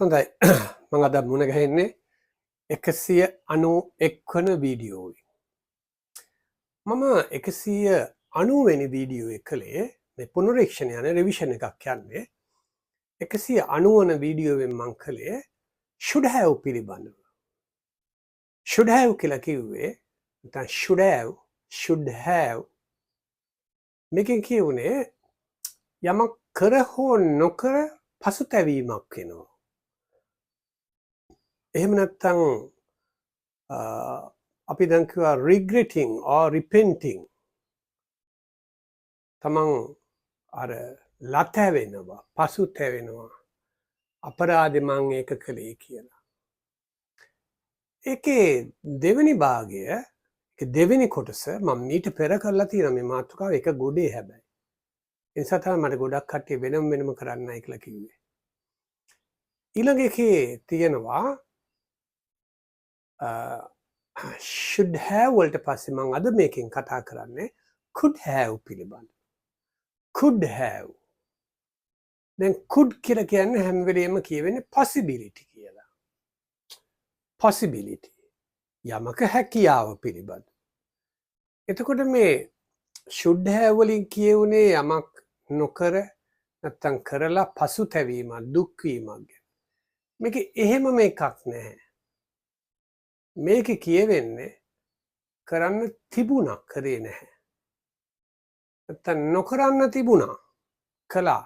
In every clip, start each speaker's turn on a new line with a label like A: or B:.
A: හොඳයි මම අද මුණ ගැහෙන්නේ 191 වන වීඩියෝවේ. මම 190 වෙනි වීඩියෝ එක කළේ මේ පුනරීක්ෂණ යන රිවිෂන් එකක් යන්නේ 190 වන වීඩියෝවෙන් මම කළේ should have පිළිබඳව. should have කියලා කිව්වේ නැත්නම් should have මේකෙන් කියුනේ යමක් කර හෝ නොකර පසුතැවීමක් වෙනවා. එහෙම නැත්නම් අපි දැන් කියවා regretting or repenting තමන් අර ලතැවෙනවා පසුතැවෙනවා අපරාධෙ මං ඒක කළේ කියලා. ඒකේ දෙවෙනි භාගය දෙවෙනි කොටස මම මීට පෙර කරලා තියෙන මේ මාතෘකාව එක ගොඩේ හැබැයි. ඒ නිසා තමයි මට ගොඩක් කට්ටිය වෙනම කරන්නයි කියලා කිව්වේ. ඊළඟ එකේ තියෙනවා should have වලට පස්සේ මම අද මේකෙන් කතා කරන්නේ could have පිළිබඳ. could have. දැන් could කියලා කියන්නේ හැම වෙලෙම කියවෙන්නේ possibility කියලා. possibility. යමක හැකියාව පිළිබඳ. එතකොට මේ should have වලින් කියුනේ යමක් නොකර නැත්තම් කරලා පසුතැවීමක් දුක් වීමක්. මේක එහෙම මේකක් නැහැ. මේක කියවෙන්නේ කරන්න තිබුණා කරේ නැහැ. නැත්තම් නොකරන්න තිබුණා කළා.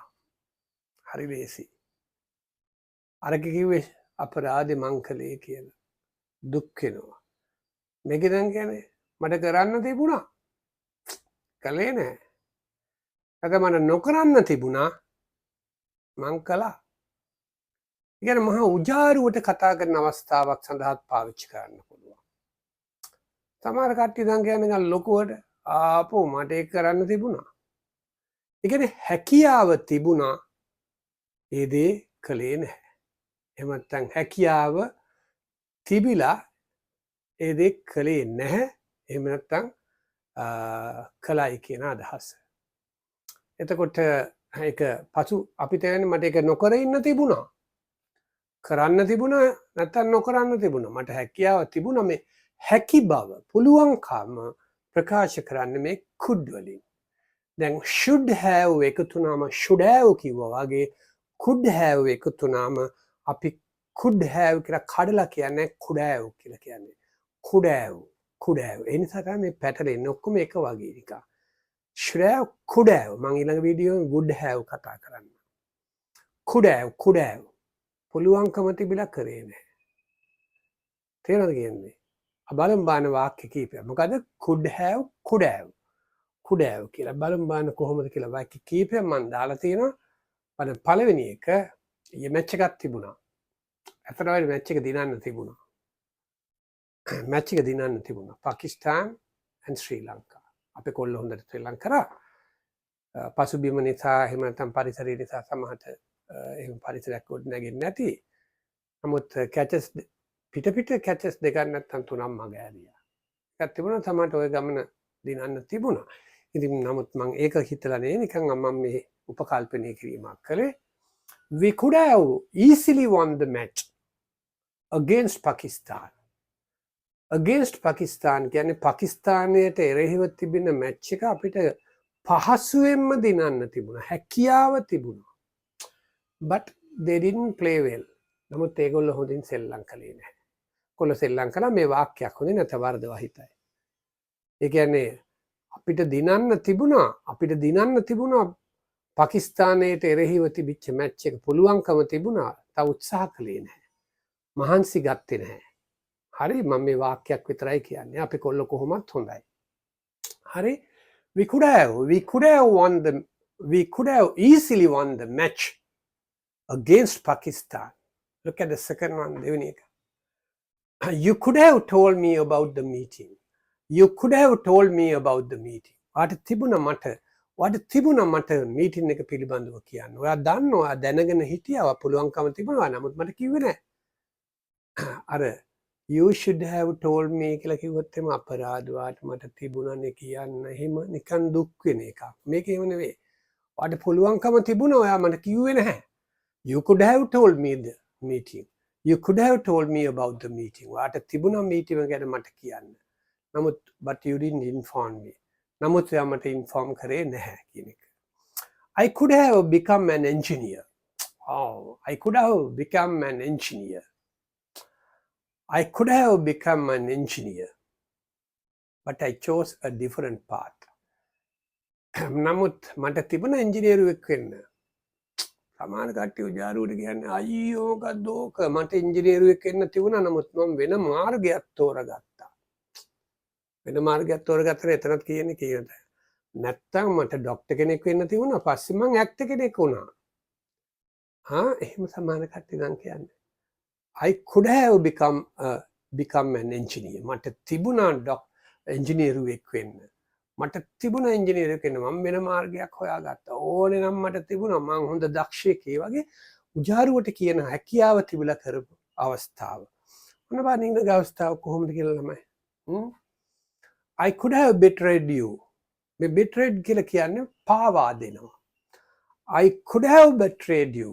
A: හරි ලේසි. අරක කිව්වේ අපරාධෙ මං කළේ කියලා. දුක් වෙනවා. මේක දැන් කියන්නේ මට කරන්න තිබුණා. කළේ නැහැ. අද මට නොකරන්න තිබුණා මං කළා. ඉතින් මහා උජාරුවට කතා කරන අවස්ථාවක් සඳහාත් පාවිච්චි කරන්න පුළුවන්. සමහර කට්ටිය දැන් කියන්නේ ලොකුවට ආපෝ මට ඒක කරන්න තිබුණා. ඒ කියන්නේ හැකියාව තිබුණා ඒ දේ කළේ නැහැ. එහෙම නැත්නම් හැකියාව තිබිලා ඒ දේ කළේ නැහැ. එහෙම නැත්නම් කළයි කියන අදහස. එතකොට ඒක පසු අපිට වෙන්නේ මට ඒක නොකර ඉන්න තිබුණා. කරන්න තිබුණා නැත්නම් නොකරන්න තිබුණා. මට හැකියාව තිබුණා මේ හැකි බව පුළුවන්කම ප්‍රකාශ කරන්න මේ could වලින්. දැන් should have එකතු වුණාම should have කිව්වා වගේ could have එකතු වුණාම අපි could have කියලා කඩලා කියන්නේ could have කියලා කියන්නේ. could have. ඒ නිසා තමයි මේ පැටර්න් එන්නේ ඔක්කොම එක වගේ නිකන්. should have could have මම ඊළඟ වීඩියෝවේ would have කතා කරන්න. could have පුළුවන්කම තිබිලා කරේ නැහැ. තේරෙනවද කියන්නේ? බලමු බාන වාක්‍ය කීපයක්. මොකද could have කියලා බලමු බාන කොහොමද කියලා වාක්‍ය කීපයක් මම දාලා තියෙනවා. බලන්න පළවෙනි එක ඊ මැච් එකක් තිබුණා. අතරවල මැච් එක දිනන්න තිබුණා. මැච් එක දිනන්න තිබුණා. පාකිස්තාන් and ශ්‍රී ලංකා. අපේ කොල්ල හොඳට ශ්‍රී ලංකාව පසුබිම නිසා එහෙම නැත්නම් පරිසරය නිසා සමහරට එහෙම පරිසරයක් ගොඩ නැගෙන්නේ නැති. නමුත් කැචස් පිට කැචස් දෙකක් නැත්නම් තුනක් මග ඇරියා. එකක් තිබුණා සමහරට ওই ගමන දිනන්න තිබුණා. ඉතින් නමුත් මම ඒක හිතලා නේ නිකන් මම මේ උපකල්පනය කිරීමක් කළේ. We could have easily won the match against Pakistan. against Pakistan කියන්නේ පාකිස්තානයට එරෙහිව තිබෙන මැච් එක අපිට පහසුවෙන්ම දිනන්න තිබුණා. හැකියාව තිබුණා. but they didn't play well. නමුත් ඒගොල්ලෝ හොඳින් සෙල්ලම් කළේ නැහැ. කොල්ල සෙල්ලම් කළා මේ වාක්‍යයක් හොඳින් නැත වර්ධව හිතයි. ඒ කියන්නේ අපිට දිනන්න තිබුණා පාකිස්තානයට එරෙහිව තිබිච්ච මැච් එක පුළුවන්කම තිබුණා. තා උත්සාහ කළේ නැහැ. මහන්සි ගත්තේ නැහැ. හරි මම මේ වාක්‍යයක් විතරයි කියන්නේ. අපි කොල්ල කොහොමත් හොඳයි. හරි we could have easily won the match against Pakistan. Look at the second one. දෙවෙනි එක. You could have told me about the meeting. වාට තිබුණා මට මීටින් එක පිළිබඳව කියන්න. ඔයා දන්නවා දැනගෙන හිටියා පුළුවන්කම තිබුණා. නමුත් මට කිව්වේ නැහැ. අර you should have told me කියලා කිව්වොත් එම අපරාධ මට තිබුණනේ කියන්න. එහෙම නිකන් දුක් වෙන එකක්. මේක එහෙම නෙවෙයි. වාට පුළුවන්කම තිබුණා ඔයා මට කිව්වේ නැහැ. You could have told me meeting. You could have told me about the meeting. වාට තිබුණා meeting එක ගැන මට කියන්න. නමුත් but you didn't inform me. නමුත් එයා මට inform කරේ නැහැ කියන එක. I could have become an engineer. Oh, I could have become an engineer. I could have become an engineer. But I chose a different path. නමුත් මට තිබුණ ඉංජිනේරුවෙක් වෙන්න. සමහර කට්ටිය උජාරුවට කියන්නේ අයියෝ මොකක්ද ඕක මට ඉංජිනේරුවෙක් වෙන්න තිබුණා නමුත් මම වෙන මාර්ගයක් තෝරගත්තා. වෙන මාර්ගයක් තෝරගත්තට එතනත් කියන්නේ කීයද? නැත්තම් මට ડોක්ටර් කෙනෙක් වෙන්න තිබුණා පස්සේ මම ඇක්ටර් කෙනෙක් වුණා. එහෙම සමහර කට්ටිය නම් කියන්නේ. I could have become an engineer. මට තිබුණා ඉංජිනේරුවෙක් වෙන්න. මට තිබුණා ඉංජිනේරුවෙක් වෙන්න මම වෙන මාර්ගයක් හොයාගත්තා. ඕනේ නම් මට තිබුණා මං හොඳ දක්ෂයෙක් ඒ වගේ උජාරුවට කියන හැකියාව තිබිලා කරපු අවස්ථාව. මොන බානින්ද අවස්ථාව කොහොමද කියලා ළමයි. I could have betrayed you. මේ betrayed කියලා කියන්නේ පාවා දෙනවා. I could have betrayed you.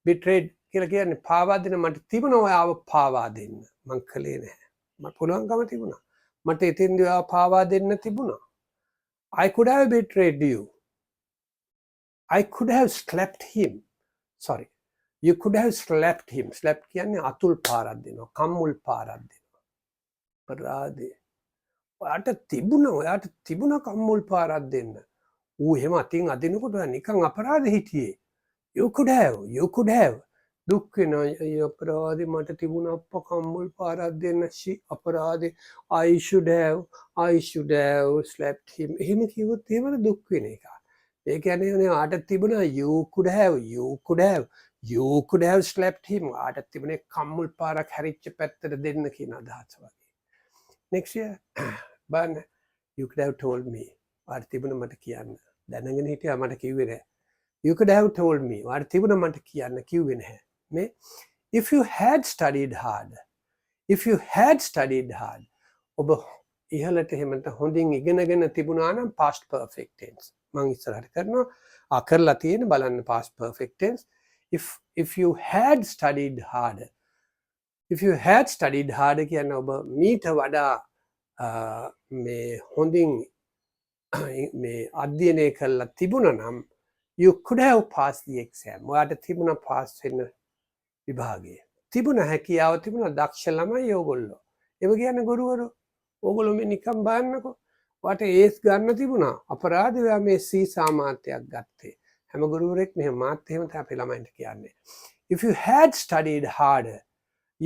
A: betrayed කියලා කියන්නේ පාවා දෙන මට තිබුණා ඔයාව පාවා දෙන්න. මං කළේ නැහැ. මට පුළුවන්කම තිබුණා. මට එතෙන්දී ඔයාව පාවා දෙන්න තිබුණා. I could have betrayed you. I could have slapped him. Sorry. You could have slapped him. Slapped කියන්නේ අතුල් පාරක් දෙනවා. කම්මුල් පාරක් දෙනවා. අපරාධේ. ඔයාට තිබුණා කම්මුල් පාරක් දෙන්න. ඌ එහෙම අතින් අදිනකොට නිකන් අපරාධෙ හිටියේ. You could have. දුක් වෙනවා අපරාධෙ මට තිබුණා අප්පා කම්මුල් පාරක් දෙන්න අපරාධෙ I should have slapped him. එහෙම කිව්වොත් එහෙම දුක් වෙන එක. ඒ කියන්නේ ආට තිබුණා you could have slapped him. ආට තිබුණේ කම්මුල් පාරක් හැරිච්ච පැත්තට දෙන්න කියන අදහස වගේ. Next year but you could have told me. ආට තිබුණා මට කියන්න. දැනගෙන හිටියා මට කිව්වේ නැහැ. You could have told me. ආට තිබුණා මට කියන්න කිව්වේ නැහැ. If you had studied hard ඔබ ඉහළට එහෙම හොඳින් ඉගෙනගෙන තිබුණා නම් past perfect tense මම ඉස්සරහට කරනවා කරලා තියෙන බලන්න past perfect tense if you had studied hard කියන්නේ ඔබ මීට වඩා මේ හොඳින් මේ අධ්‍යයනය කරලා තිබුණා නම් you could have passed the exam. ඔයාට තිබුණා pass වෙන්න විභාගය. තිබුණ හැකියාව තිබුණ දක්ෂ ළමයි ඕගොල්ලෝ. ඒව කියන්නේ ගුරුවරු. ඕගොල්ලෝ මේ නිකන් බලන්නකෝ. ඔයාට ඒස් ගන්න තිබුණා. අපරාධය ඔයා මේ C සාමාත්‍යයක් ගත්තේ. හැම ගුරුවරයෙක් මෙහෙම මාත් එහෙම තමයි අපේ ළමයින්ට කියන්නේ. If you had studied harder,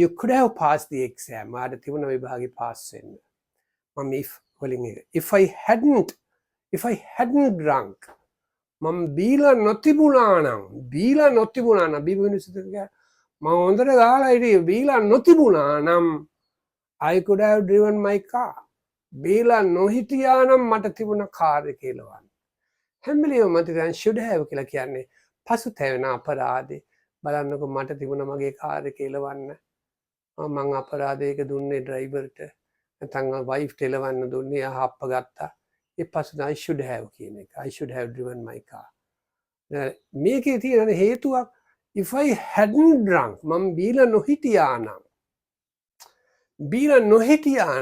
A: you could have passed the exam. ඔයාට තිබුණ විභාගේ පාස් වෙන්න. මම if වලින් එක. If I hadn't drunk. මම බීලා නොතිබුණා නම් බීබිනිසිත මම හොඳට ගාලා හිටියේ බීලා නොතිබුණා නම් I could have driven my car. බීලා නොහිටියා නම් මට තිබුණ කාර් එක එලවන්න. හැම වෙලේම මට දැන් should have කියලා කියන්නේ පසුතැවෙන අපරාධේ. බලන්නකො මට තිබුණ මගේ කාර් එක එලවන්න. මම අපරාධයක දුන්නේ ඩ්‍රයිවර්ට. නැත්නම් වයිෆ්ට එලවන්න දුන්නේ අහප්ප ගත්තා. ඒ පස්සේ I should have කියන එක. I should have driven my car. මේකේ තියෙන හේතුවක් if I hadn't drunk මම බීලා නොහිටියා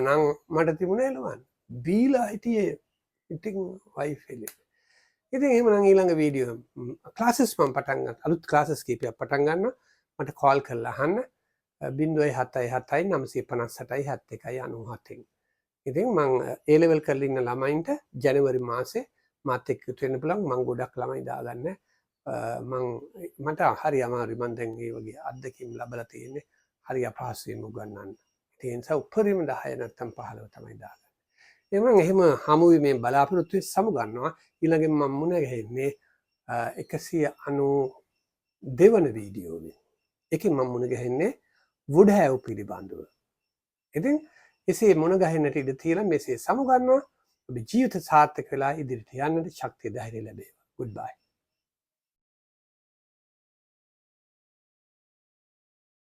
A: නම් මට තිබුණා එලවන්න. බීලා හිටියේ ඉතින් වයිෆ් එලේ. ඉතින් එහෙමනම් ඊළඟ වීඩියෝ ක්ලාසස් මම පටන් ගන්න අලුත් ක්ලාසස් කීපයක් පටන් ගන්නවා. මට කෝල් කරලා අහන්න 077 958 7197. ඉතින් මං A level කරලා ඉන්න ළමයින්ට ජනවරි මාසේ මාත් එක්ක එකතු වෙන්න පුළුවන්. මං ගොඩක් ළමයි දාගන්න. මට හරි අමාරුයි. මං දැන් මේ වගේ අත්දැකීම් ලැබලා තියෙන්නේ. හරි අපහසුයෙන් උගන්වන්න. ඒ නිසා උඩරිම 10 නැත්තම් 15 තමයි දාගන්නේ. එහෙම හමු වීමෙන් බලාපොරොත්තු වෙ සමුගන්නවා. ඊළඟෙන් මම මුණ ගැහෙන්නේ 192 වන වීඩියෝවේ. එකෙන් මම මුණ ගැහෙන්නේ would have පිළිබඳව. ඉතින් එසේ මුණ ගැහෙන්නට ඉඩ තියලා මෙසේ සමුගන්නවා. ඔබේ ජීවිත සාර්ථක වෙලා ඉදිරියට යන්නට ශක්තිය ධෛර්යය ලැබේවා. Goodbye.